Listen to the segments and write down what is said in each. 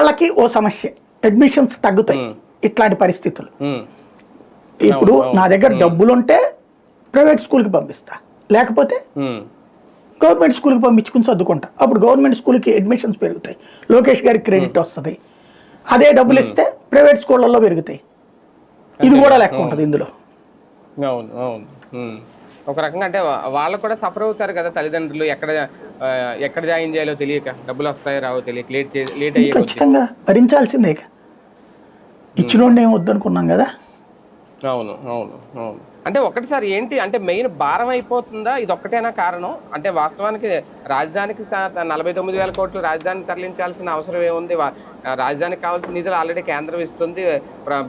వాళ్ళకి ఓ సమస్య, అడ్మిషన్స్ తగ్గుతాయి ఇట్లాంటి పరిస్థితులు. ఇప్పుడు నా దగ్గర డబ్బులుంటే ప్రైవేట్ స్కూల్కి పంపిస్తా, లేకపోతే గవర్నమెంట్ స్కూల్కి పంపించుకుని చదువుకుంటా. అప్పుడు గవర్నమెంట్ స్కూల్కి అడ్మిషన్స్ పెరుగుతాయి, లోకేష్ గారికి క్రెడిట్ వస్తుంది. అదే డబ్బులు ఇస్తే ప్రైవేట్ స్కూళ్ళల్లో పెరుగుతాయి. ఇది కూడా లెక్క ఉంటుంది ఇందులో. అవును అవును. ఒక రకంగా అంటే వాళ్ళు కూడా సఫర్ అవుతారు కదా తల్లిదండ్రులు, ఎక్కడ జాయిన్ చేయాలో తెలియక, డబ్బులు వస్తాయో రావో తెలియక లేట్ అయ్యే ఖచ్చితంగా భరించాల్సిందే. ఇచ్చినోడిని ఏం వద్దనుకున్నాం కదా. అవును అవును అవును. అంటే ఒకటిసారి ఏంటి అంటే మెయిన్ భారం అయిపోతుందా, ఇది ఒక్కటేనా కారణం? అంటే వాస్తవానికి రాజధానికి 49,000 కోట్లు రాజధానికి తరలించాల్సిన అవసరం ఏముంది? రాజధానికి కావాల్సిన నిధులు ఆల్రెడీ కేంద్రం ఇస్తుంది,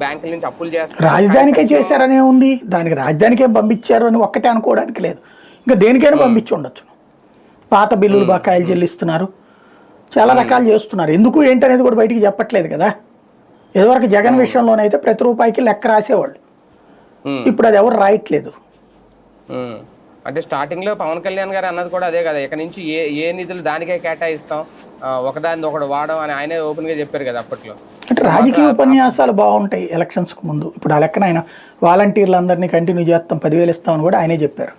బ్యాంకుల నుంచి అప్పులు చేస్తారు. రాజధానికే చేశారనే ఉంది, దానికి రాజధానికే పంపించారు అని ఒక్కటే అనుకోవడానికి లేదు. ఇంకా దేనికైనా పంపించి ఉండొచ్చు. పాత బిల్లులు బకాయిలు చెల్లిస్తున్నారు, చాలా రకాలు చేస్తున్నారు. ఎందుకు ఏంటనేది కూడా బయటికి చెప్పట్లేదు కదా. ఇదివరకు జగన్ విషయంలోనైతే ప్రతి రూపాయికి లెక్క రాసేవాళ్ళు, ఇప్పుడు అది ఎవరు రాయట్లేదు. అంటే స్టార్టింగ్ లో పవన్ కళ్యాణ్ గారు అన్నది కూడా అదే కదా, ఇక్కడ నుంచి ఏ నిధులు దానికే కేటాయిస్తాం, ఒకదాన్ని ఒకటి వాడడం అని ఆయనే ఓపెన్ గా చెప్పారు కదా అప్పట్లో. అంటే రాజకీయ ఉపన్యాసాలు బాగుంటాయి ఎలక్షన్స్ కు ముందు. ఇప్పుడు ఆ లెక్కన ఆయన వాలంటీర్లు అందరినీ కంటిన్యూ చేస్తాం, 10,000 ఇస్తామని కూడా ఆయనే చెప్పారు.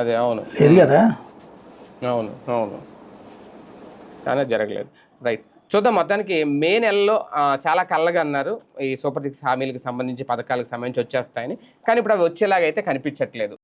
అదే అవును లేదు కదా. అవును అవును, కానీ జరగలేదు. రైట్, చూద్దాం. మొత్తానికి మే నెలలో చాలా కళ్ళగా అన్నారు ఈ సూపర్ 6 హామీలకు సంబంధించి, పథకాలకు సంబంధించి వచ్చేస్తాయని. కానీ ఇప్పుడు అవి వచ్చేలాగైతే కనిపించట్లేదు.